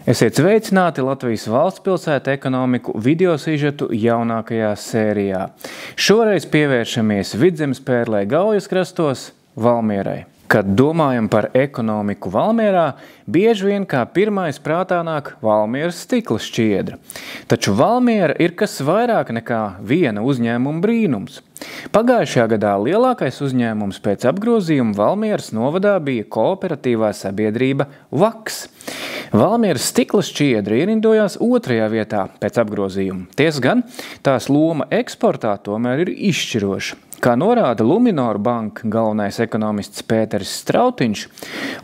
Esiet sveicināti Latvijas valsts pilsētu ekonomiku video sižetu jaunākajā sērijā. Šoreiz pievēršamies Vidzemes pērlē Gaujas krastos Valmierai. Kad domājam par ekonomiku Valmierā, bieži vien kā pirmais prātā nāk Valmieras stikla šķiedra. Taču Valmiera ir kas vairāk nekā viena uzņēmuma brīnums. Pagājušajā gadā lielākais uzņēmums pēc apgrozījuma Valmieras novadā bija kooperatīvā sabiedrība VAKS. Valmieras stikla šķiedra ierindojās 2. vietā pēc apgrozījuma. Tiesa gan, tās loma eksportā tomēr ir izšķiroša. Kā norāda Luminor banka galvenais ekonomists Pēteris Strautiņš,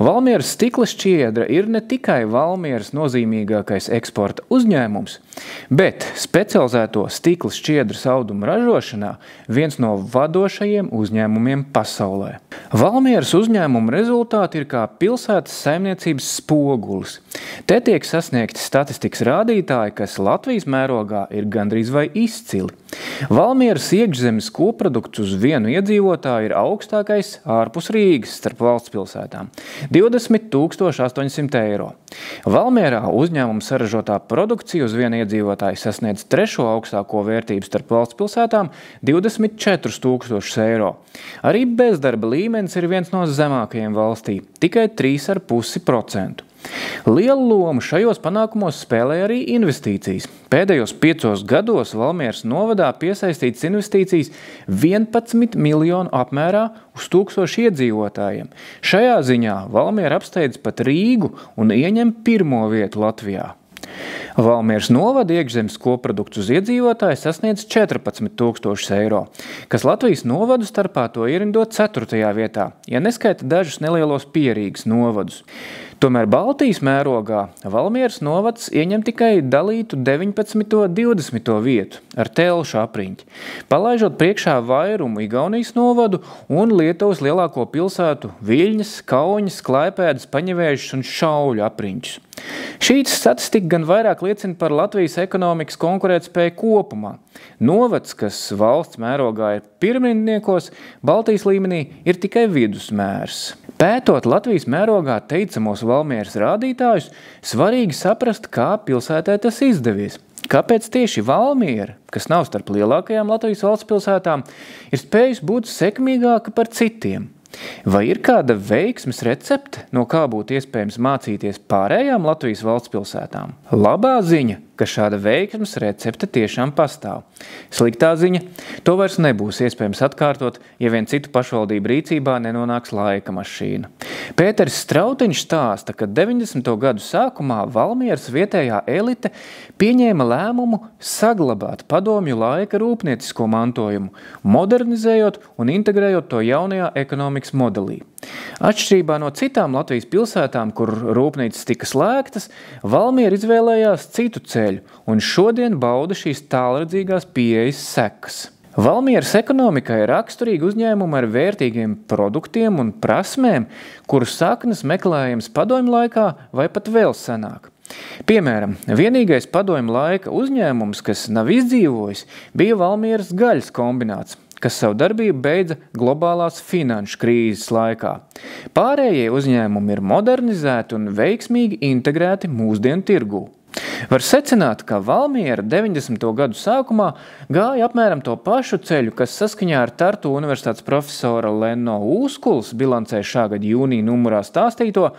Valmieras stikla šķiedra ir ne tikai Valmieras nozīmīgākais eksporta uzņēmums, bet specializēto stikla šķiedras audumu ražošanā viens no vadošajiem uzņēmumiem pasaulē. Valmieras uzņēmuma rezultāti ir kā pilsētas saimniecības spogulis. Te tiek sasniegti statistikas rādītāji, kas Latvijas mērogā ir gandrīz vai izcili. Valmieras iekšzemes koprodukts uz vienu iedzīvotāju ir augstākais ārpus Rīgas starp valsts pilsētām – 20 800 eiro. Valmierā uzņēmuma saražotā produkcija uz vienu iedzīvotāju sasniedz 3. augstāko vērtību starp valsts pilsētām – 24 000 eiro. Arī bezdarba līmenis ir viens no zemākajiem valstī – tikai 3,5%. Lielu lomu šajos panākumos spēlē arī investīcijas. Pēdējos 5 gados Valmieras novadā piesaistītas investīcijas 11 miljonu apmērā uz 1000 iedzīvotājiem. Šajā ziņā Valmiera apsteidz pat Rīgu un ieņem 1. vietu Latvijā. Valmieras novada iekšzemes koprodukts uz iedzīvotāju sasniedz 14 000 eiro, kas Latvijas novadu starpā to ierindo 4. vietā, ja neskaita dažus nelielos Pierīgas novadus. Tomēr Baltijas mērogā Valmieras novads ieņem tikai dalītu 19. 20. vietu ar Telšu apriņķi, palaižot priekšā vairumu Igaunijas novadu un Lietuvas lielāko pilsētu Viļņas, Kauņas, Klaipēdas, Paņevēžas un Šauļu apriņķus. Šī statistika gan vairāk liecina par Latvijas ekonomikas konkurētspēju kopumā. Novads, kas valsts mērogā ir pirmrindniekos, Baltijas līmenī ir tikai vidusmērs. Pētot Latvijas mērogā teicamos Valmieras rādītājus, svarīgi saprast, kā pilsētē tas izdevies. Kāpēc tieši Valmiera, kas nav starp lielākajām Latvijas valsts pilsētām, ir spējusi būt sekmīgāka par citiem? Vai ir kāda veiksmes recepte, no kā būtu iespējams mācīties pārējām Latvijas valsts pilsētām? Labā ziņa, ka šāda veiksmes recepte tiešām pastāv. Sliktā ziņa, to vairs nebūs iespējams atkārtot, ja vien citu pašvaldību rīcībā nenonāks laika mašīna. Pēteris Strautiņš stāsta, ka 90. gadu sākumā Valmieras vietējā elite pieņēma lēmumu saglabāt padomju laika rūpniecisko mantojumu, modernizējot un integrējot to jaunajā ekonomikas modelī. Atšķirībā no citām Latvijas pilsētām, kur rūpnīcas tika slēgtas, Valmiera izvēlējās citu ceļu un šodien bauda šīs tālredzīgās pieejas sekas. Valmieras ekonomikai ir raksturīgi uzņēmumi ar vērtīgiem produktiem un prasmēm, kuru saknes meklējams padomju laikā vai pat vēl senāk. Piemēram, vienīgais padomju laika uzņēmums, kas nav izdzīvojis, bija Valmieras gaļas kombināts, kas savu darbību beidza globālās finanšu krīzes laikā. Pārējie uzņēmumi ir modernizēti un veiksmīgi integrēti mūsdienu tirgū. Var secināt, ka Valmiera 90. gadu sākumā gāja apmēram to pašu ceļu, kas saskaņā ar Tartu universitātes profesora Lenno Ūskulas bilancē šā gada jūnija numurā stāstīto,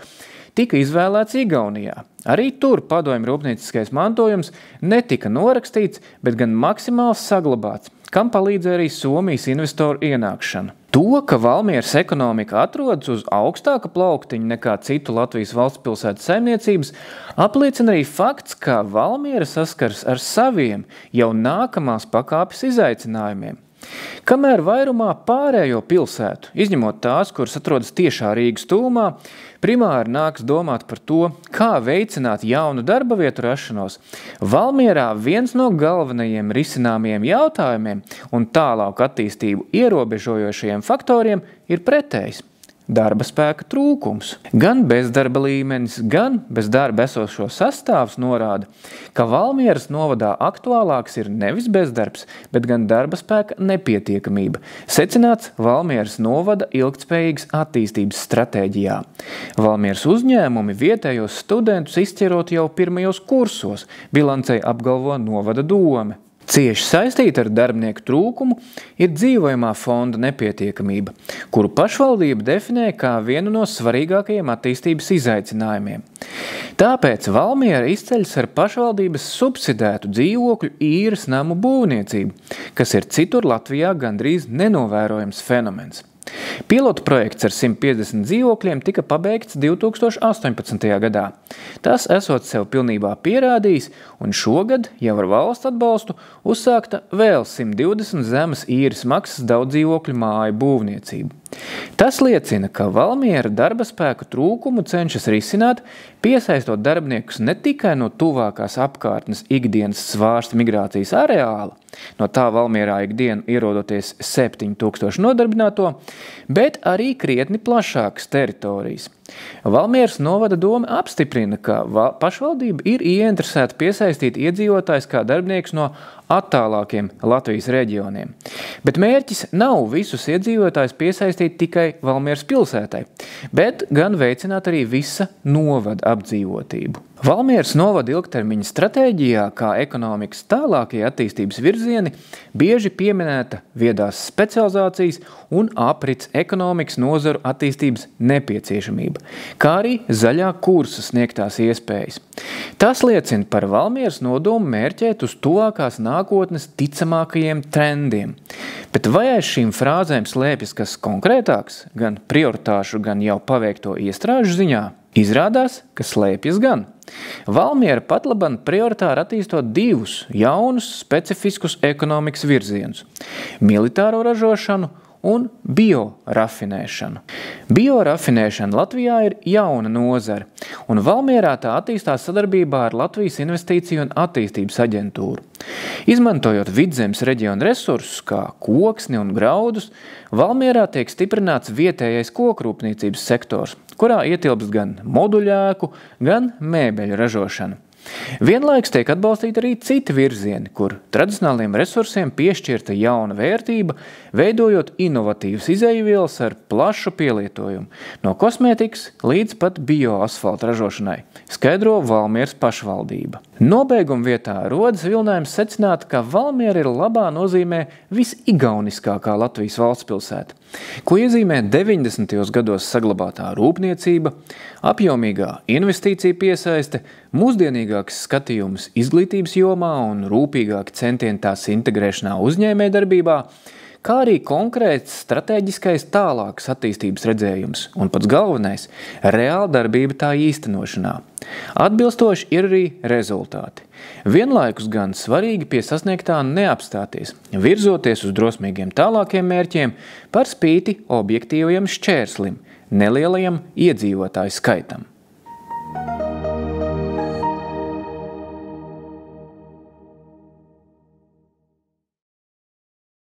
tika izvēlēts Igaunijā. Arī tur padomju rūpnieciskais mantojums netika norakstīts, bet gan maksimāli saglabāts, kam palīdzēja arī Somijas investoru ienākšana. To, ka Valmieras ekonomika atrodas uz augstāka plauktiņa nekā citu Latvijas valsts pilsētu saimniecības, apliecina arī fakts, ka Valmiera saskars ar saviem jau nākamās pakāpes izaicinājumiem. Kamēr vairumā pārējo pilsētu, izņemot tās, kuras atrodas tiešā Rīgas tūmā, primāri nāks domāt par to, kā veicināt jaunu darba vietu rašanos, Valmierā viens no galvenajiem risināmiem jautājumiem un tālāku attīstību ierobežojošajiem faktoriem ir pretējs. darba spēka trūkums. Gan bezdarba līmenis, gan bez darba esošo sastāvs norāda, ka Valmieras novadā aktuālāks ir nevis bezdarbs, bet gan darba spēka nepietiekamība, secināts Valmieras novada ilgtspējīgas attīstības stratēģijā. Valmieras uzņēmumi vietējos studentus izķerot jau pirmajos kursos, bilancei apgalvo novada dome. Cieši saistīta ar darbinieku trūkumu ir dzīvojamā fonda nepietiekamība, kuru pašvaldība definē kā vienu no svarīgākajiem attīstības izaicinājumiem. Tāpēc Valmiera izceļas ar pašvaldības subsidētu dzīvokļu īres namu būvniecību, kas ir citur Latvijā gandrīz nenovērojams fenomens. Pilotu projekts ar 150 dzīvokļiem tika pabeigts 2018. gadā. Tas esot sev pilnībā pierādījis, un šogad jau ar valsts atbalstu uzsākta vēl 120 zemes īres maksas daudzdzīvokļu māju būvniecību. Tas liecina, ka Valmiera darba spēku trūkumu cenšas risināt, piesaistot darbiniekus ne tikai no tuvākās apkārtnes ikdienas svārsta migrācijas areāla, no tā Valmierā ikdienu ierodoties 7000 nodarbināto, bet arī krietni plašākas teritorijas. Valmieras novada dome apstiprina, ka pašvaldība ir ieinteresēta piesaistīt iedzīvotājus kā darbinieks no attālākiem Latvijas reģioniem. Bet mērķis nav visus iedzīvotājus piesaistīt tikai Valmieras pilsētai, bet gan veicināt arī visa novada apdzīvotību. Valmieras novada ilgtermiņa stratēģijā, kā ekonomikas tālākie attīstības virzieni, bieži pieminēta viedās specializācijas un aprits ekonomikas nozaru attīstības nepieciešamība, kā arī zaļā kursa sniegtās iespējas. Tas liecina par Valmieras nodomu mērķēt uz tuvākās nākotnes ticamākajiem trendiem. Bet vai aiz šīm frāzēm slēpjas kas konkrētāks, gan prioritāšu, gan jau paveikto iestrāžu ziņā? Izrādās, ka slēpjas gan. Valmiera patlaban prioritāri attīstot divus jaunus specifiskus ekonomikas virzienus – militāro ražošanu un biorafinēšanu. Biorafinēšana Latvijā ir jauna nozare, un Valmierā tā attīstās sadarbībā ar Latvijas Investīciju un attīstības aģentūru. Izmantojot vidzemes reģiona resursus, kā koksni un graudus, Valmierā tiek stiprināts vietējais kokrūpniecības sektors, kurā ietilpst gan moduļēku, gan mēbeļu ražošana. Vienlaikus tiek atbalstīti arī citi virzieni, kur tradicionāliem resursiem piešķirta jauna vērtība, veidojot inovatīvas izejvielas ar plašu pielietojumu, no kosmētikas līdz pat bioasfalta ražošanai, skaidro Valmieras pašvaldība. Nobeiguma vietā rodas vilinājums secināt, ka Valmiera ir labā nozīmē visigauniskākā Latvijas valsts pilsēta, ko iezīmē 90. gados saglabātā rūpniecība, apjomīgā investīcija piesaiste, mūsdienīgāks skatījums izglītības jomā un rūpīgāki centieni tās integrēšanā uzņēmējdarbībā, kā arī konkrēts strateģiskais tālākas attīstības redzējums un pats galvenais – reāla darbība tā īstenošanā. Atbilstoši ir arī rezultāti. Vienlaikus gan svarīgi pie sasniegtā neapstāties, virzoties uz drosmīgiem tālākiem mērķiem par spīti objektīvajam šķērslim, nelielajam iedzīvotāju skaitam.